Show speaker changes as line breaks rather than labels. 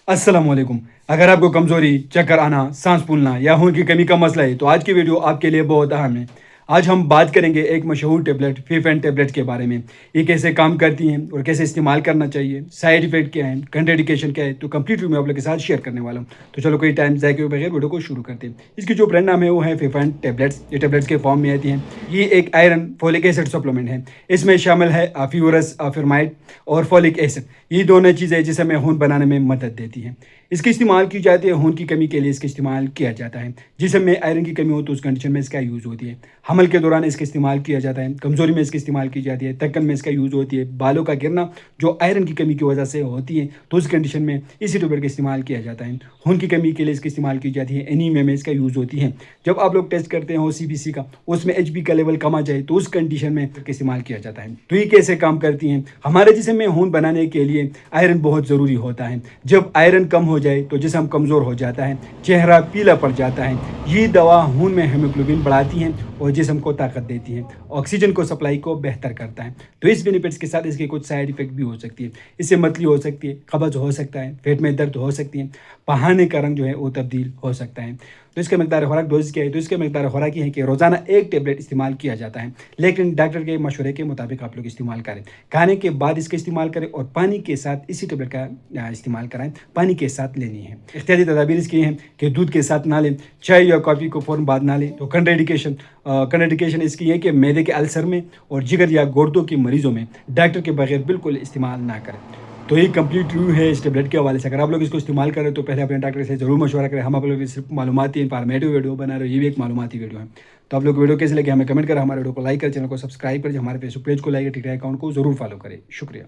अस्सलाम वालेकुम। अगर आपको कमज़ोरी, चक्कर आना, सांस फूलना या खून की कमी का मसला है तो आज की वीडियो आपके लिए बहुत अहम है। आज हम बात करेंगे एक मशहूर टेबलेट फीफेन टेबलेट के बारे में। ये कैसे काम करती हैं और कैसे इस्तेमाल करना चाहिए, साइड इफ़ेक्ट क्या हैं, कंट्राइंडिकेशन क्या है, तो कंप्लीट मैं आप लोग के साथ शेयर करने वाला हूँ। तो चलो कोई टाइम ज़ाया किए बगैर वीडियो को शुरू करते हैं। इसकी जो ब्रांड नाम है वो है फीफेन टेबलेट्स। ये टेबलेट्स के फॉर्म में आती हैं। ये एक आयरन फोलिक एसिड सप्लीमेंट है। इसमें शामिल है फ्यूरस फिरमाइड और फोलिक एसिड। ये दोनों चीज़ें जिसे हमें खून बनाने में मदद देती हैं। इसकी इस्तेमाल की जाती है खून की कमी के लिए। इसका इस्तेमाल किया जाता है। जिसम में आयरन की कमी हो तो उस कंडीशन में इसका यूज़ होती है। हमल के दौरान इसका इस्तेमाल किया जाता है। कमज़ोरी में इसका इस्तेमाल की जाती है। तक्कन में इसका यूज़ होती है। बालों का गिरना जो आयरन की कमी की वजह से होती है तो उस कंडीशन में इसी टेबलेट का इस्तेमाल किया जाता है। खून की कमी के लिए इसका इस्तेमाल की जाती है। एनीमिया में इसका यूज़ होती है। जब आप लोग टेस्ट करते हो CBC का, उसमें HB का लेवल कम आ जाए तो उस कंडीशन में इसका इस्तेमाल किया जाता है। तो ये कैसे काम करती हैं? हमारे जिसम में खून बनाने के लिए आयरन बहुत ज़रूरी होता है। जब आयरन कम हो जाए तो जिसम कमज़ोर हो जाता है, चेहरा पीला पड़ जाता है। ये दवा खून में हीमोग्लोबिन बढ़ाती है और जिसम को ताकत देती है। ऑक्सीजन को सप्लाई को बेहतर करता है। तो इस बेनिफिट्स के साथ इसके कुछ साइड इफेक्ट भी हो सकती है। इससे मतली हो सकती है, कब्ज़ हो सकता है, पेट में दर्द हो सकती है, पहाने का रंग जो है वो तब्दील हो सकता है। तो इसका मकदार खुराक डोज क्या है? तो इसका मकदार खुराक ये है कि रोज़ाना एक टेबलेट इस्तेमाल किया जाता है, लेकिन डॉक्टर के मशवरे के मुताबिक आप लोग इस्तेमाल करें। खाने के बाद इसका इस्तेमाल करें और पानी के साथ इसी टेबलेट का इस्तेमाल कराएं। पानी के साथ लेनी है। एहतियाती तदाबीर इसकी हैं कि दूध के साथ ना लें, चाय या कॉफ़ी को फ़ौरन बाद ना लें। तो कंट्राइंडिकेशन इसकी है कि मैदे के अल्सर में और जिगर या गुर्दों के मरीज़ों में डॉक्टर के बगैर बिल्कुल इस्तेमाल ना करें। तो ये कंप्लीट रिव्यू है इस टेबलेट के हवाले से। अगर आप लोग इसको इस्तेमाल करें तो पहले अपने डॉक्टर से ज़रूर मशवरा करें। हम आप लोग सिर्फ मालूमाती इंफॉर्मेटिव वीडियो बना रहे हो, ये भी एक मालूमाती वीडियो है। तो आप लोग वीडियो कैसे लगे हमें कमेंट करें, हमारे वीडियो को लाइक करें, चैनल को सब्सक्राइब करें, हमारे फेसबुक पेज को लाइक, टिकटॉक अकाउंट को ज़रूर फॉलो करें। शुक्रिया।